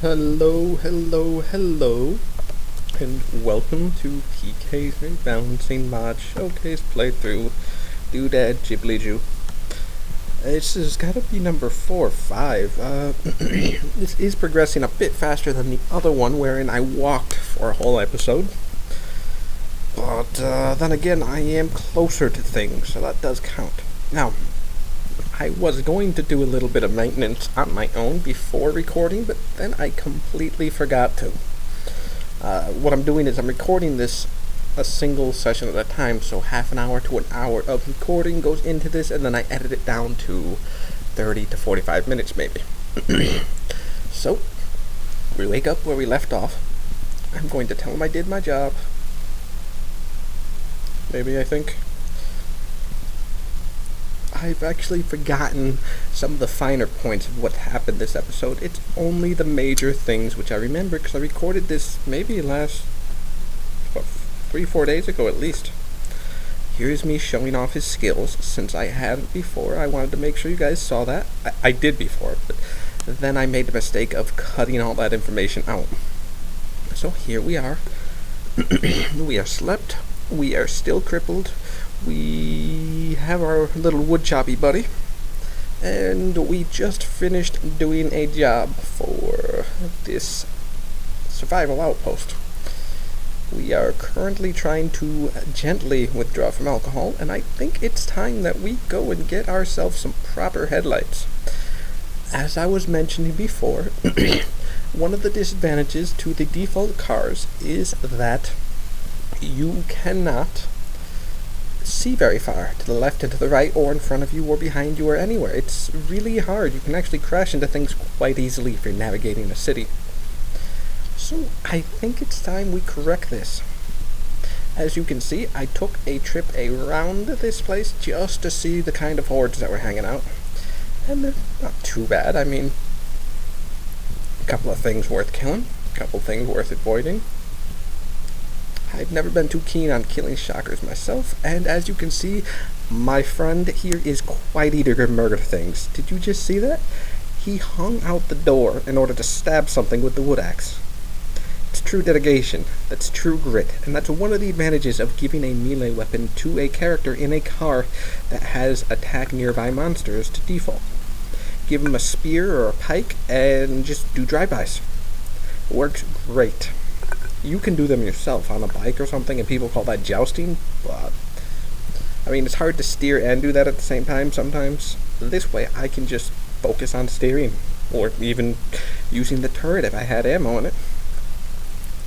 Hello, and welcome to TK's Rebalancing Mod Showcase playthrough Doodad Ghibli Jew. This has got to be number 4 or 5. This is progressing a bit faster than the other one, wherein I walked for a whole episode. But then again, I am closer to things, so that does count. Now, I was going to do a little bit of maintenance on my own before recording, but then I completely forgot to. What I'm doing is I'm recording this a single session at a time, so half an hour to an hour of recording goes into this, and then I edit it down to 30 to 45 minutes maybe. So, we wake up where we left off. I'm going to tell him I did my job. Maybe, I think. I've actually forgotten some of the finer points of what happened this episode. It's only the major things which I remember, because I recorded this maybe last 3-4 days ago at least. Here's me showing off his skills, since I hadn't before. I wanted to make sure you guys saw that. I did before, but then I made the mistake of cutting all that information out. So here we are. We are slept. We are still crippled. We have our little wood choppy buddy, and we just finished doing a job for this survival outpost. We are currently trying to gently withdraw from alcohol, and I think it's time that we go and get ourselves some proper headlights. As I was mentioning before, one of the disadvantages to the default cars is that you cannot see very far to the left and to the right, or in front of you, or behind you, or anywhere. It's really hard. You can actually crash into things quite easily if you're navigating a city. So I think it's time we correct this. As you can see, I took a trip around this place just to see the kind of hordes that were hanging out, and they're not too bad. I mean, a couple of things worth killing, a couple of things worth avoiding. I've never been too keen on killing shockers myself, and as you can see, my friend here is quite eager to murder things. Did you just see that? He hung out the door in order to stab something with the wood axe. It's true dedication, that's true grit, and that's one of the advantages of giving a melee weapon to a character in a car that has attack nearby monsters to default. Give him a spear or a pike and just do drive-bys. Works great. You can do them yourself on a bike or something, and people call that jousting, but I mean, it's hard to steer and do that at the same time sometimes. This way, I can just focus on steering, or even using the turret if I had ammo in it.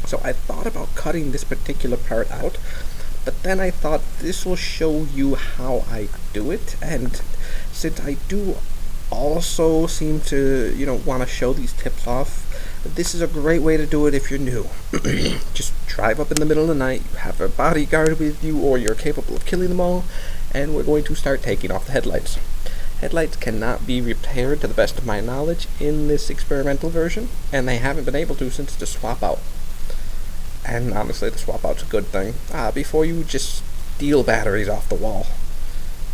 So I thought about cutting this particular part out, but then I thought this will show you how I do it, and since I do also seem to, want to show these tips off, this is a great way to do it if you're new. Just drive up in the middle of the night, you have a bodyguard with you, or you're capable of killing them all, and we're going to start taking off the headlights. Headlights cannot be repaired, to the best of my knowledge, in this experimental version, and they haven't been able to since the swap out. And honestly, the swap out's a good thing. Before you just steal batteries off the wall,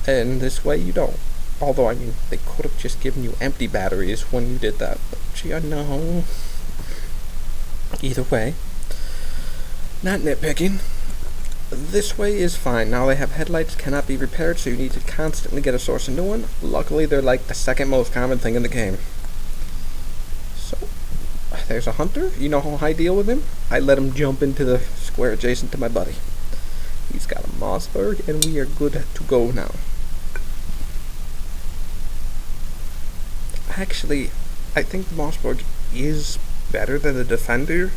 and this way you don't. Although, I mean, they could have just given you empty batteries when you did that, but no. Either way, not nitpicking. This way is fine. Now they have headlights, cannot be repaired, so you need to constantly get a source a new one. Luckily, they're like the second most common thing in the game. So, there's a hunter. You know how I deal with him? I let him jump into the square adjacent to my buddy. He's got a Mossberg, and we are good to go now. Actually, I think the Mossberg is better than the Defender,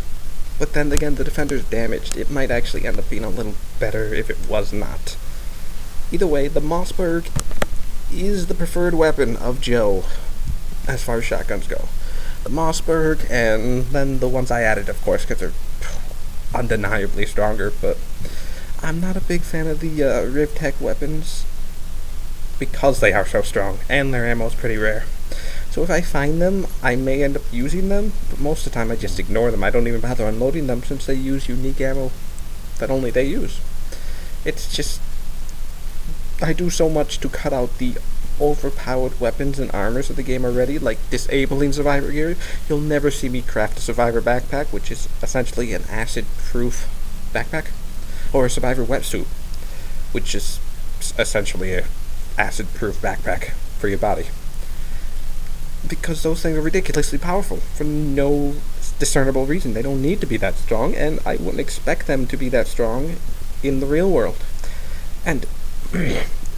but then again, the Defender's damaged. It might actually end up being a little better if it was not. Either way, the Mossberg is the preferred weapon of Joe as far as shotguns go. The Mossberg, and then the ones I added, of course, because they're undeniably stronger, but I'm not a big fan of the Rivtech weapons because they are so strong, and their ammo's pretty rare. So if I find them, I may end up using them, but most of the time I just ignore them. I don't even bother unloading them since they use unique ammo that only they use. It's just, I do so much to cut out the overpowered weapons and armors of the game already, like disabling survivor gear. You'll never see me craft a survivor backpack, which is essentially an acid-proof backpack, or a survivor wetsuit, which is essentially a acid-proof backpack for your body. Because those things are ridiculously powerful for no discernible reason. They don't need to be that strong, and I wouldn't expect them to be that strong in the real world. And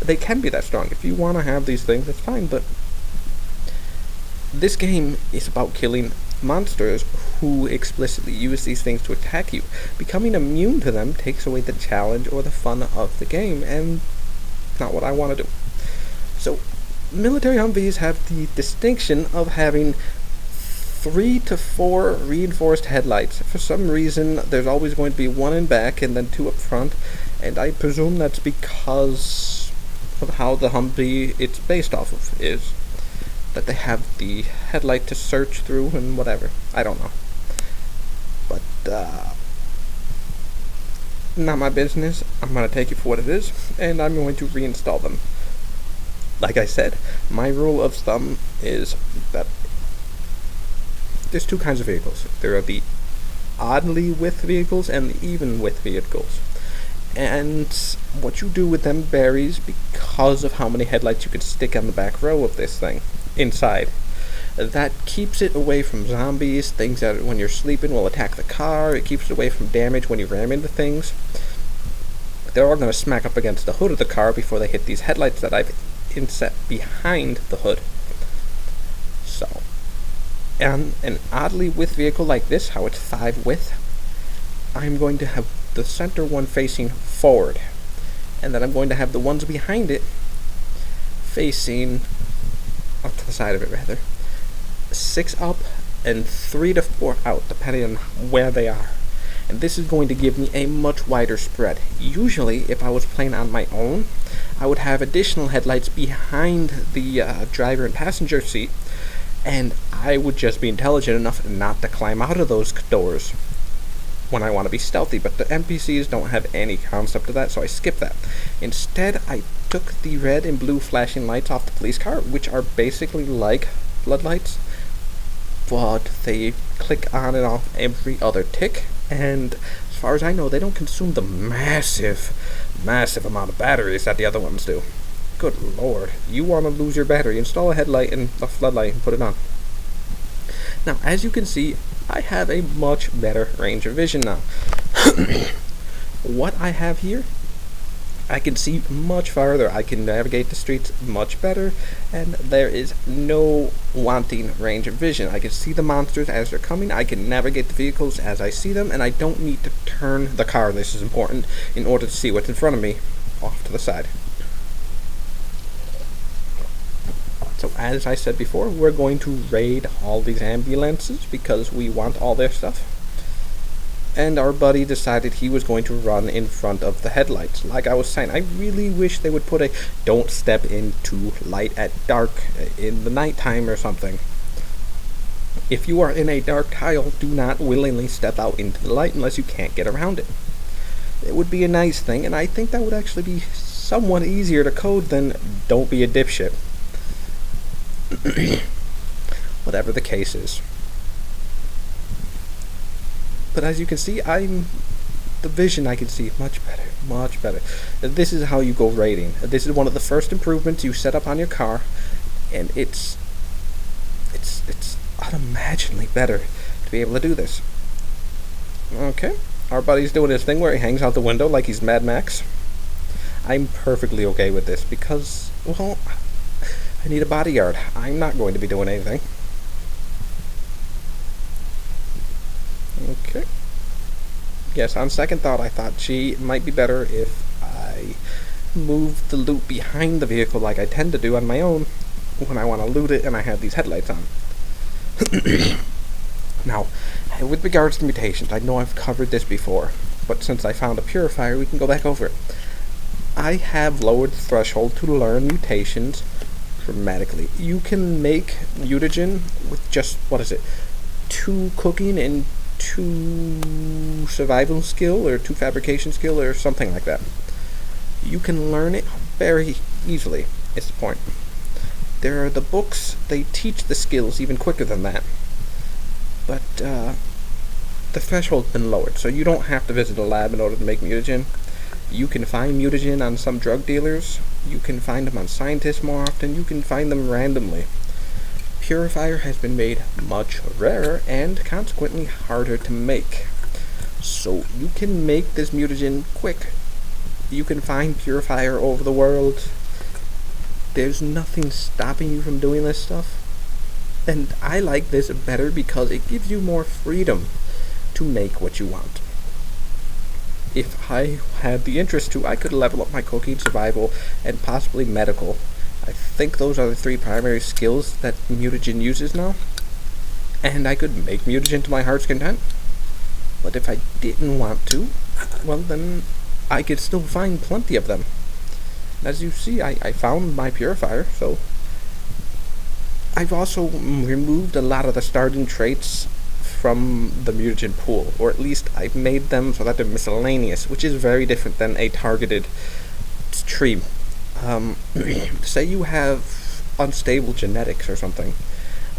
they can be that strong. If you want to have these things, that's fine, but this game is about killing monsters who explicitly use these things to attack you. Becoming immune to them takes away the challenge or the fun of the game, and not what I want to do. So, military Humvees have the distinction of having 3 to 4 reinforced headlights. For some reason, there's always going to be 1 in back and then 2 up front, and I presume that's because of how the Humvee it's based off of is. That they have the headlight to search through and whatever. I don't know. But, not my business. I'm going to take it for what it is, and I'm going to reinstall them. Like I said, my rule of thumb is that there's 2 kinds of vehicles. There are the oddly width vehicles and the even width vehicles. And what you do with them varies because of how many headlights you can stick on the back row of this thing, inside. That keeps it away from zombies, things that when you're sleeping will attack the car. It keeps it away from damage when you ram into things. They're all going to smack up against the hood of the car before they hit these headlights that I've inset behind the hood. So, on an oddly width vehicle like this, how it's 5 width, I'm going to have the center one facing forward, and then I'm going to have the ones behind it facing up to the side of it, rather. 6 up and 3 to 4 out, depending on where they are. And this is going to give me a much wider spread. Usually, if I was playing on my own, I would have additional headlights behind the driver and passenger seat, and I would just be intelligent enough not to climb out of those doors when I want to be stealthy, but the NPCs don't have any concept of that, so I skip that. Instead, I took the red and blue flashing lights off the police car, which are basically like floodlights, but they click on and off every other tick, and as far as I know, they don't consume the massive amount of batteries that the other ones do. Good lord, you want to lose your battery, install a headlight and a floodlight and put it on. Now, as you can see, I have a much better range of vision now. What I have here, I can see much farther, I can navigate the streets much better, and there is no wanting range of vision. I can see the monsters as they're coming, I can navigate the vehicles as I see them, and I don't need to turn the car, this is important, in order to see what's in front of me off to the side. So as I said before, we're going to raid all these ambulances because we want all their stuff. And our buddy decided he was going to run in front of the headlights. Like I was saying, I really wish they would put a don't step into light at dark in the nighttime or something. If you are in a dark tile, do not willingly step out into the light unless you can't get around it. It would be a nice thing, and I think that would actually be somewhat easier to code than don't be a dipshit. Whatever the case is. But as you can see, the vision I can see much better. This is how you go raiding. This is one of the first improvements you set up on your car, and it's unimaginably better to be able to do this. Okay, our buddy's doing his thing where he hangs out the window like he's Mad Max. I'm perfectly okay with this because, well, I need a bodyguard. I'm not going to be doing anything. Okay. Yes, on second thought, I thought, gee, it might be better if I move the loot behind the vehicle like I tend to do on my own when I want to loot it and I have these headlights on. Now, with regards to mutations, I know I've covered this before, but since I found a purifier, we can go back over it. I have lowered the threshold to learn mutations dramatically. You can make mutagen with just, 2 cooking and 2 survival skill or 2 fabrication skill or something like that. You can learn it very easily, is the point. The books, they teach the skills even quicker than that. But the threshold's been lowered, so you don't have to visit a lab in order to make mutagen. You can find mutagen on some drug dealers. You can find them on scientists more often. You can find them randomly. Purifier has been made much rarer and consequently harder to make. So you can make this mutagen quick. You can find Purifier over the world. There's nothing stopping you from doing this stuff. And I like this better because it gives you more freedom to make what you want. If I had the interest to, I could level up my cooking, survival, and possibly medical. I think those are the 3 primary skills that mutagen uses now. And I could make mutagen to my heart's content. But if I didn't want to, well then I could still find plenty of them. As you see, I found my purifier, so I've also removed a lot of the starting traits from the mutagen pool, or at least I've made them so that they're miscellaneous, which is very different than a targeted tree. Say you have unstable genetics or something,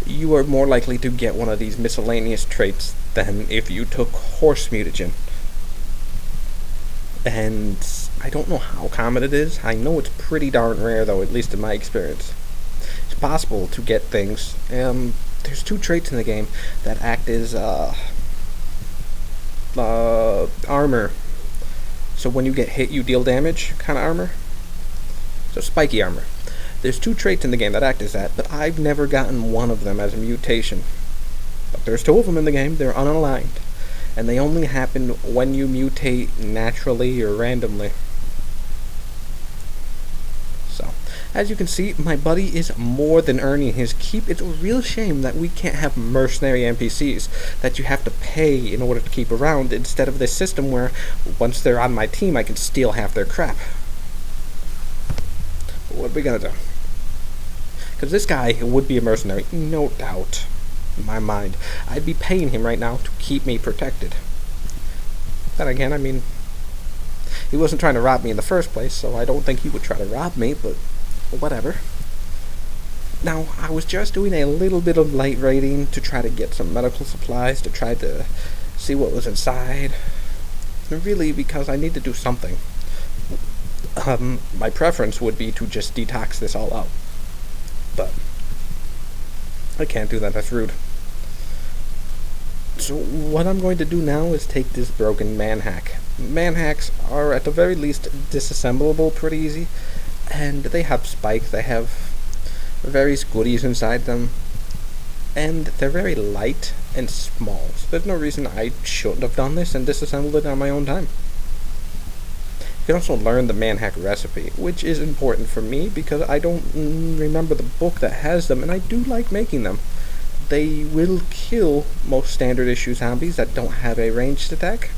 you are more likely to get one of these miscellaneous traits than if you took horse mutagen. And I don't know how common it is. I know it's pretty darn rare, though, at least in my experience. It's possible to get things. There's 2 traits in the game that act as armor. So when you get hit, you deal damage kind of armor. So spiky armor. There's 2 traits in the game that act as that, but I've never gotten one of them as a mutation. But there's 2 of them in the game. They're unaligned. And they only happen when you mutate naturally or randomly. So, as you can see, my buddy is more than earning his keep. It's a real shame that we can't have mercenary NPCs that you have to pay in order to keep around, instead of this system where once they're on my team I can steal half their crap. But what are we gonna do? Because this guy would be a mercenary, no doubt. In my mind, I'd be paying him right now to keep me protected. Then again, I mean, he wasn't trying to rob me in the first place, so I don't think he would try to rob me, but whatever. Now, I was just doing a little bit of light raiding to try to get some medical supplies, to try to see what was inside. Really, because I need to do something. My preference would be to just detox this all out. But I can't do that, that's rude. So what I'm going to do now is take this broken manhack. Manhacks are at the very least disassemblable pretty easy, and they have spikes, they have various goodies inside them, and they're very light and small, so there's no reason I shouldn't have done this and disassembled it on my own time. You can also learn the manhack recipe, which is important for me because I don't remember the book that has them, and I do like making them. They will kill most standard issue zombies that don't have a ranged attack,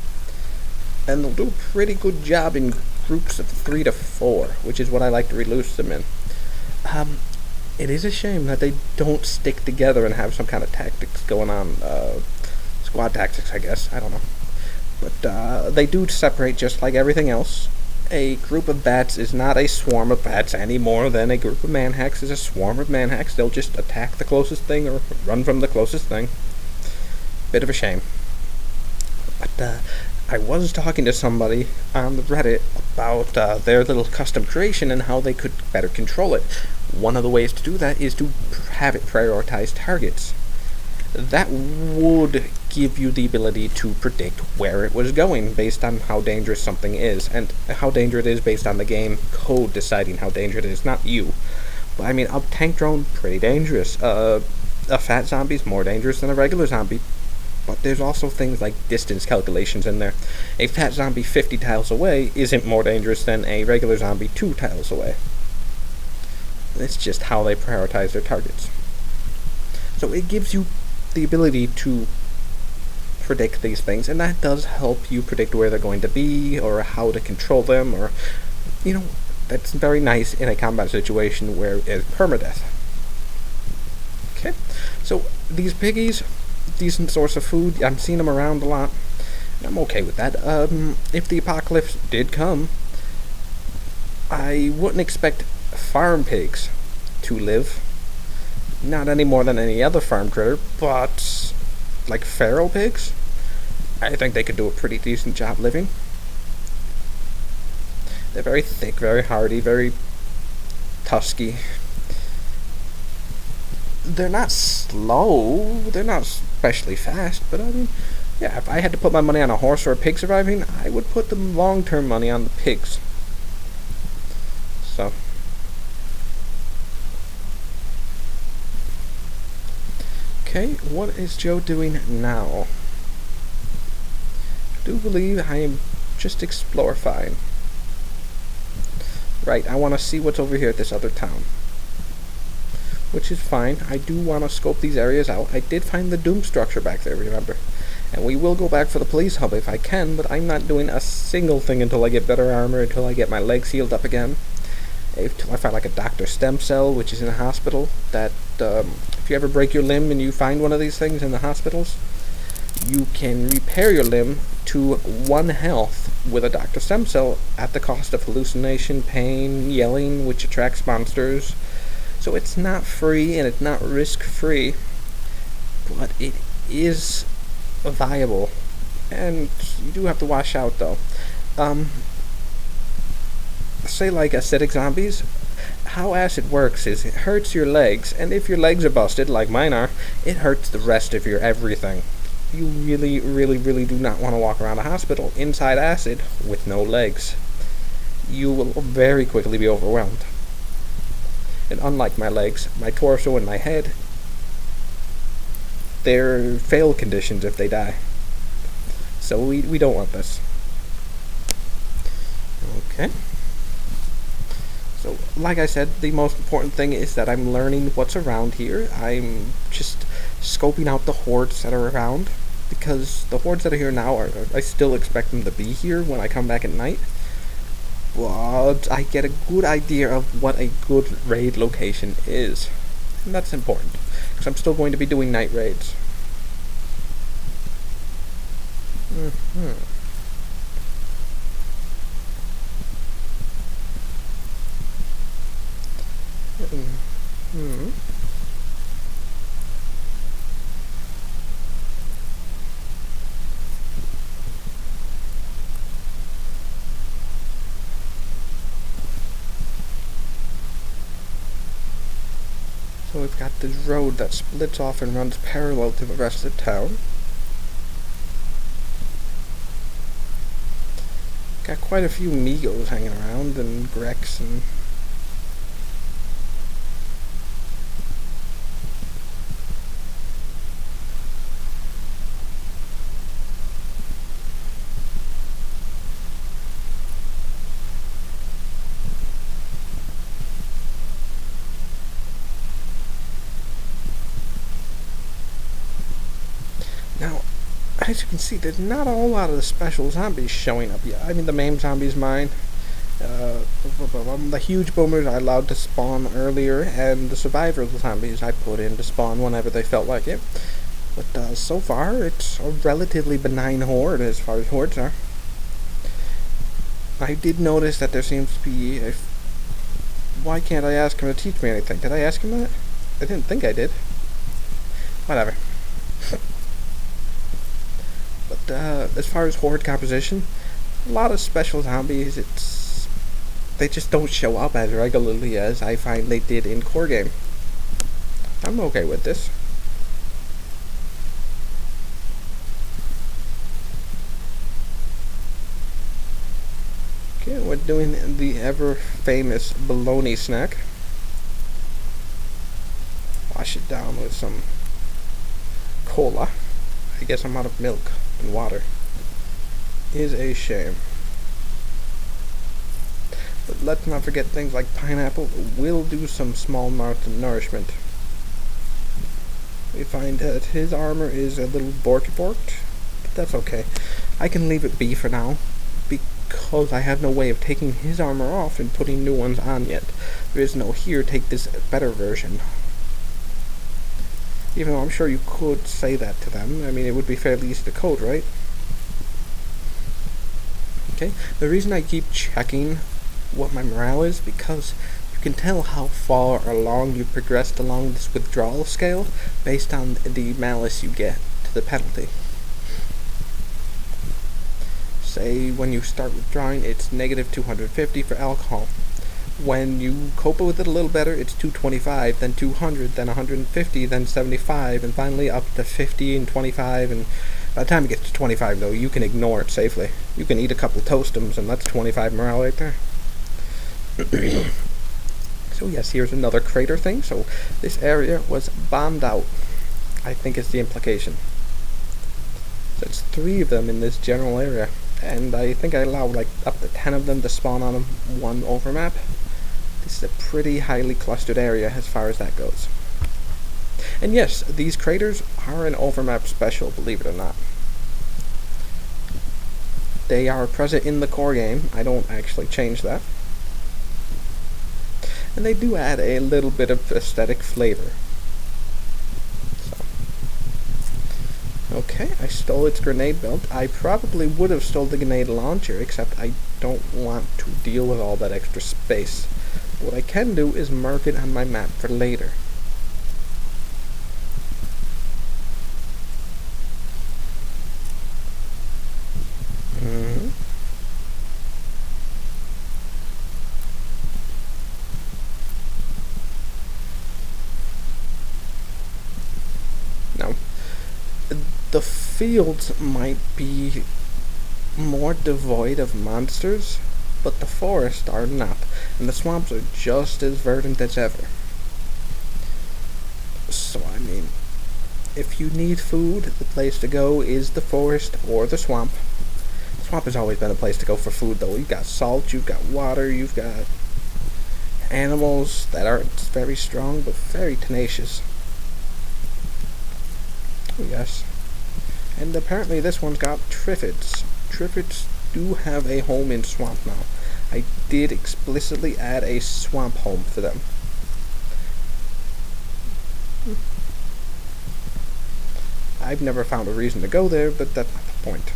and they'll do a pretty good job in groups of 3 to 4, which is what I like to release them in. It is a shame that they don't stick together and have some kind of tactics going on, squad tactics, I guess, I don't know. But they do separate just like everything else. A group of bats is not a swarm of bats any more than a group of manhacks is a swarm of manhacks. They'll just attack the closest thing or run from the closest thing. Bit of a shame. But I was talking to somebody on the Reddit about their little custom creation and how they could better control it. One of the ways to do that is to have it prioritize targets. That would give you the ability to predict where it was going based on how dangerous something is, and how dangerous it is based on the game code deciding how dangerous it is, not you. But I mean, a tank drone, pretty dangerous. A fat zombie's more dangerous than a regular zombie. But there's also things like distance calculations in there. A fat zombie 50 tiles away isn't more dangerous than a regular zombie 2 tiles away. It's just how they prioritize their targets. So it gives you the ability to predict these things, and that does help you predict where they're going to be, or how to control them, or, you know, that's very nice in a combat situation where it's permadeath. Okay, so these piggies, decent source of food, I'm seeing them around a lot, and I'm okay with that. If the apocalypse did come, I wouldn't expect farm pigs to live. Not any more than any other farm critter, but like feral pigs, I think they could do a pretty decent job living. They're very thick, very hardy, very tusky. They're not slow, they're not especially fast, but I mean, yeah, if I had to put my money on a horse or a pig surviving, I would put the long-term money on the pigs. So, okay, what is Joe doing now? I do believe I am just explorifying. Right, I want to see what's over here at this other town. Which is fine. I do want to scope these areas out. I did find the Doom structure back there, remember? And we will go back for the police hub if I can, but I'm not doing a single thing until I get better armor, until I get my legs healed up again. Until I find like a doctor stem cell, which is in a hospital, that if you ever break your limb and you find one of these things in the hospitals, you can repair your limb to 1 health with a doctor stem cell at the cost of hallucination, pain, yelling, which attracts monsters. So it's not free and it's not risk-free, but it is viable. And you do have to watch out, though. Say like acidic zombies, how acid works is it hurts your legs, and if your legs are busted, like mine are, it hurts the rest of your everything. You really, really, really do not want to walk around a hospital inside acid with no legs. You will very quickly be overwhelmed. And unlike my legs, my torso and my head, they're fail conditions if they die. So we don't want this. Okay. So, like I said, the most important thing is that I'm learning what's around here. I'm just scoping out the hordes that are around, because the hordes that are here now, I still expect them to be here when I come back at night. But I get a good idea of what a good raid location is. And that's important, because I'm still going to be doing night raids. So we've got this road that splits off and runs parallel to the rest of the town. Got quite a few Migos hanging around, and Grex, and now, as you can see, there's not a whole lot of the special zombies showing up yet. I mean, the main zombie's mine. The huge boomers I allowed to spawn earlier, and the survivor zombies I put in to spawn whenever they felt like it. But so far, it's a relatively benign horde as far as hordes are. I did notice that there seems to be a... Why can't I ask him to teach me anything? Did I ask him that? I didn't think I did. Whatever. But as far as horde composition, a lot of special zombies, they just don't show up as regularly as I find they did in core game. I'm okay with this. Okay, we're doing the ever famous bologna snack. Wash it down with some cola. I guess I'm out of milk and water. Is a shame. But let's not forget things like pineapple will do some small nourishment. We find that his armor is a little borked, but that's okay. I can leave it be for now, because I have no way of taking his armor off and putting new ones on yet. There is no here, take this better version. Even though I'm sure you could say that to them. I mean, it would be fairly easy to code, right? Okay, the reason I keep checking what my morale is, because You can tell how far along you've progressed along this withdrawal scale based on the malice you get to the penalty. Say when you start withdrawing, it's negative 250 for alcohol. When you cope with it a little better, it's 225, then 200, then 150, then 75, and finally up to 50 and 25. And by the time it gets to 25, though, you can ignore it safely. You can eat a couple toastums, and that's 25 morale right there. So yes, here's another crater thing. So this area was bombed out, I think is the implication. There's 3 of them in this general area, and I think I allowed like up to 10 of them to spawn on one overmap. This is a pretty highly clustered area as far as that goes. And yes, these craters are an overmap special, believe it or not. They are present in the core game. I don't actually change that. And they do add a little bit of aesthetic flavor. Okay, I stole its grenade belt. I probably would have stole the grenade launcher, except I don't want to deal with all that extra space. What I can do is mark it on my map for later. Now, the fields might be more devoid of monsters, but the forests are not, and the swamps are just as verdant as ever. So, I mean, if you need food, the place to go is the forest or the swamp. The swamp has always been a place to go for food, though. You've got salt, you've got water, you've got animals that aren't very strong, but very tenacious. Oh, yes. And apparently this one's got triffids. Triffids do have a home in swamp now. I did explicitly add a swamp home for them. I've never found a reason to go there, but that's not the point.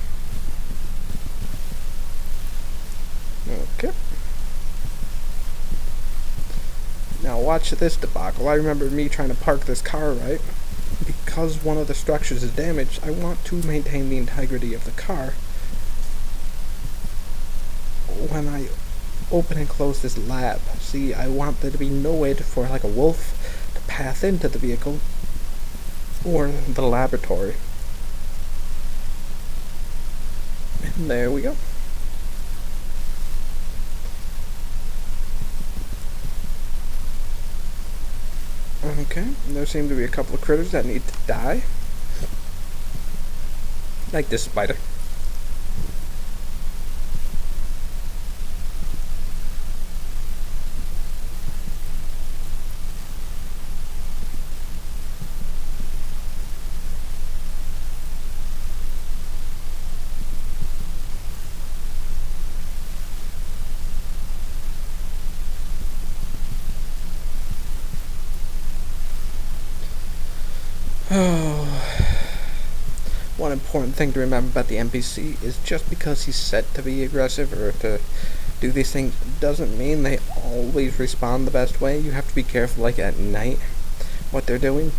Okay. Now watch this debacle. I remember me trying to park this car right. Because one of the structures is damaged, I want to maintain the integrity of the car. When I open and close this lab, see, I want there to be no way for like a wolf to pass into the vehicle or the laboratory. And there we go. Okay, there seem to be a couple of critters that need to die. Like this spider. One important thing to remember about the NPC is just because he's set to be aggressive or to do these things doesn't mean they always respond the best way. You have to be careful, like at night, what they're doing,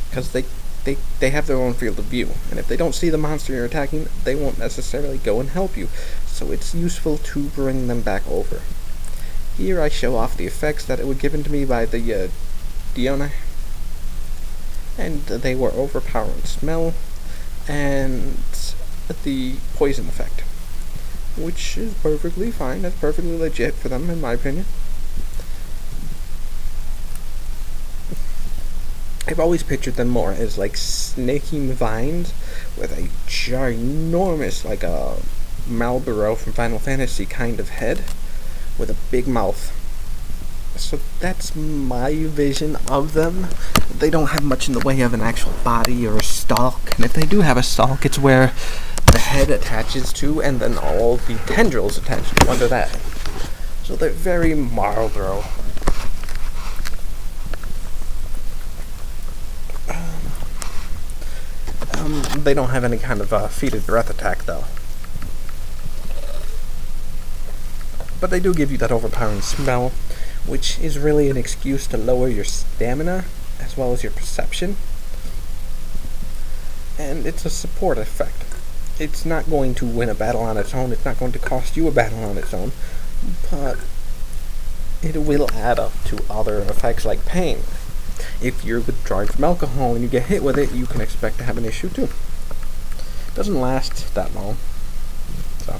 because they have their own field of view, and if they don't see the monster you're attacking, they won't necessarily go and help you, so it's useful to bring them back over. Here I show off the effects that were given to me by the Diona, and they were overpowering smell and the poison effect, which is perfectly fine. That's perfectly legit for them, in my opinion. I've always pictured them more as like snaking vines with a ginormous, like a Marlboro from Final Fantasy kind of head with a big mouth. So that's my vision of them. They don't have much in the way of an actual body or a stalk, and if they do have a stalk, it's where the head attaches to and then all the tendrils attach to under that. So they're very Marlboro. They don't have any kind of fetid breath attack, though. But they do give you that overpowering smell, which is really an excuse to lower your stamina as well as your perception. And it's a support effect. It's not going to win a battle on its own, it's not going to cost you a battle on its own, but it will add up to other effects like pain. If you're withdrawing from alcohol and you get hit with it, you can expect to have an issue too. It doesn't last that long. So,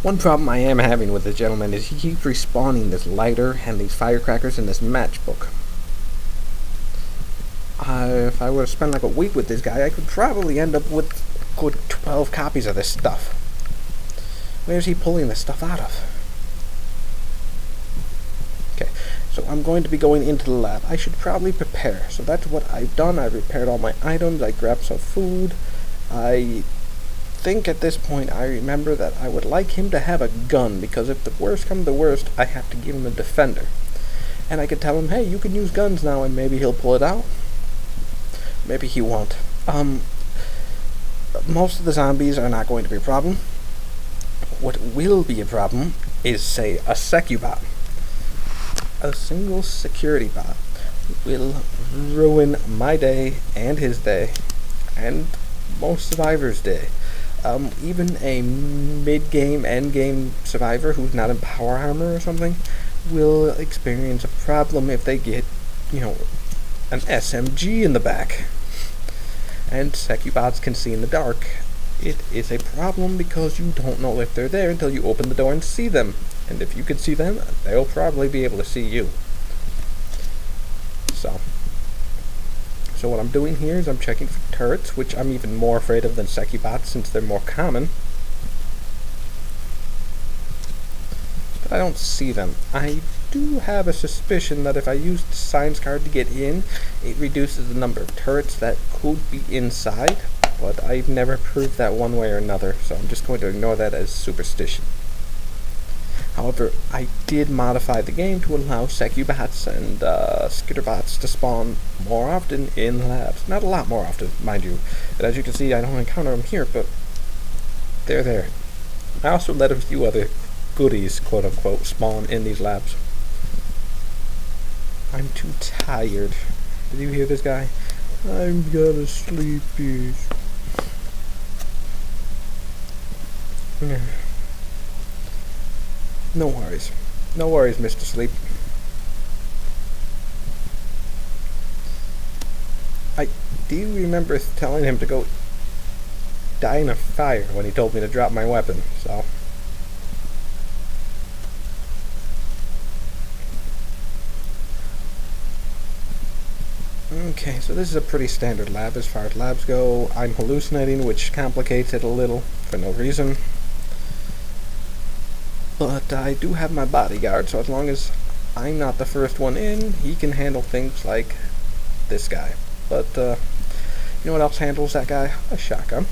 one problem I am having with this gentleman is he keeps respawning this lighter and these firecrackers in this matchbook. If I were to spend like a week with this guy, I could probably end up with a good 12 copies of this stuff. Where's he pulling this stuff out of? Okay, so I'm going to be going into the lab. I should probably prepare. So that's what I've done. I repaired all my items. I grabbed some food. I think at this point I remember that I would like him to have a gun, because if the worst comes to worst, I have to give him a defender. And I could tell him, hey, you can use guns now, and maybe he'll pull it out. Maybe he won't. Most of the zombies are not going to be a problem. What will be a problem is, say, a secubot. A single security bot will ruin my day and his day and most survivors' day. Even a mid-game, end-game survivor who's not in power armor or something will experience a problem if they get, an SMG in the back. And secubots can see in the dark. It is a problem because you don't know if they're there until you open the door and see them. And if you can see them, they'll probably be able to see you. So what I'm doing here is I'm checking for turrets, which I'm even more afraid of than secubots since they're more common. But I don't see them. I do have a suspicion that if I use the science card to get in, it reduces the number of turrets that could be inside, but I've never proved that one way or another, so I'm just going to ignore that as superstition. However, I did modify the game to allow secubots and skitterbots to spawn more often in labs. Not a lot more often, mind you. And as you can see, I don't encounter them here, but they're there. I also let a few other goodies, quote-unquote, spawn in these labs. I'm too tired. Did you hear this guy? I'm gonna sleepy. No worries. No worries, Mr. Sleep. I do remember telling him to go die in a fire when he told me to drop my weapon, so... Okay, so this is a pretty standard lab as far as labs go. I'm hallucinating, which complicates it a little for no reason. But I do have my bodyguard, so as long as I'm not the first one in, he can handle things like this guy. But, you know what else handles that guy? A shotgun.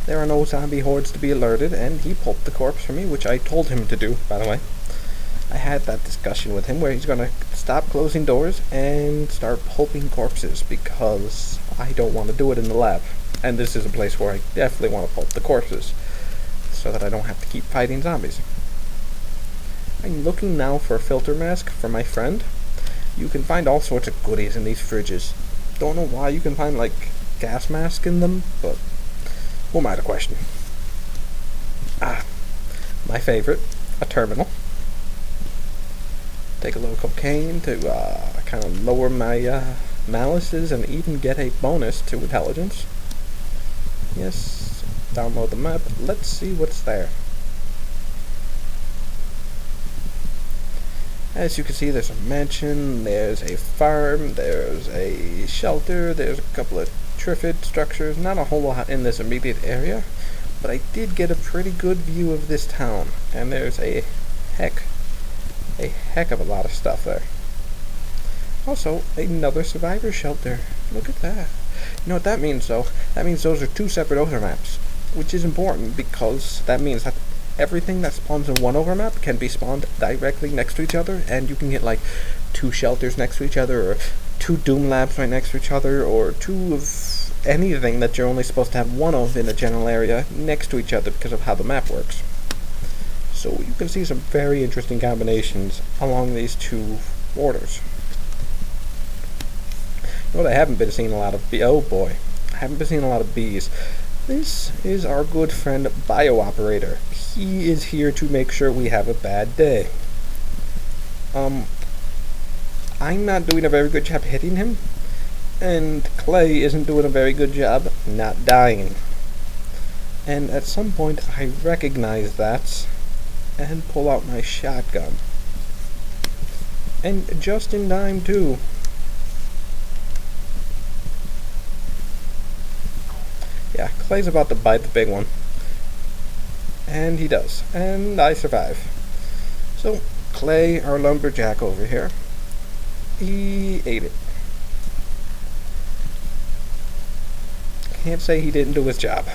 There are no zombie hordes to be alerted, and he pulped the corpse for me, which I told him to do, by the way. I had that discussion with him where he's going to stop closing doors and start pulping corpses, because I don't want to do it in the lab. And this is a place where I definitely want to pulp the corpses, so that I don't have to keep fighting zombies. I'm looking now for a filter mask for my friend. You can find all sorts of goodies in these fridges. Don't know why you can find, like, gas mask in them, but who am I to question? My favorite, a terminal. Take a little cocaine to kind of lower my malices and even get a bonus to intelligence. Yes, download the map. Let's see what's there. As you can see, there's a mansion, there's a farm, there's a shelter, there's a couple of Triffid structures. Not a whole lot in this immediate area, but I did get a pretty good view of this town, and there's a heck of a lot of stuff there. Also, another survivor shelter. Look at that. You know what that means, though? That means those are two separate overmaps, which is important because that means that everything that spawns in one overmap can be spawned directly next to each other, and you can get like two shelters next to each other, or two Doom Labs right next to each other, or two of anything that you're only supposed to have one of in a general area next to each other because of how the map works. So you can see some very interesting combinations along these two borders. You know what I haven't been seeing a lot of? Oh boy, I haven't been seeing a lot of bees. This is our good friend Bio Operator. He is here to make sure we have a bad day. I'm not doing a very good job hitting him, and Clay isn't doing a very good job not dying. And at some point I recognize that and pull out my shotgun. And just in time too. Yeah, Clay's about to bite the big one. And he does. And I survive. So, Clay, our lumberjack over here, he ate it. Can't say he didn't do his job.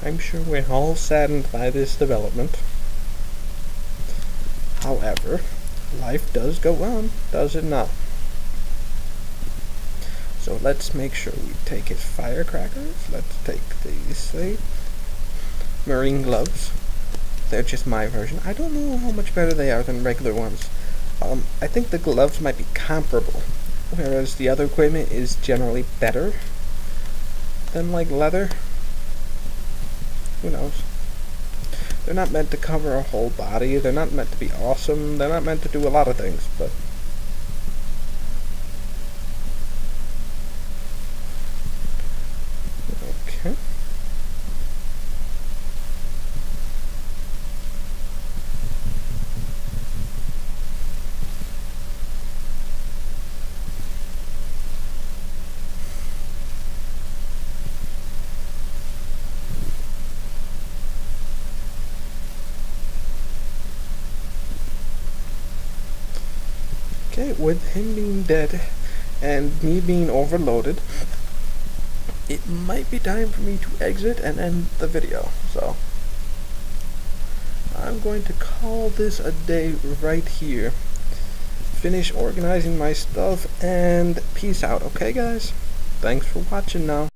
I'm sure we're all saddened by this development. However, life does go on, does it not? So let's make sure we take his firecrackers. Let's take these marine gloves. They're just my version. I don't know how much better they are than regular ones. I think the gloves might be comparable, whereas the other equipment is generally better than like leather. Who knows? They're not meant to cover a whole body. They're not meant to be awesome. They're not meant to do a lot of things, but okay. Okay, with him being dead and me being overloaded, it might be time for me to exit and end the video. So I'm going to call this a day right here. Finish organizing my stuff and peace out, okay guys? Thanks for watching now.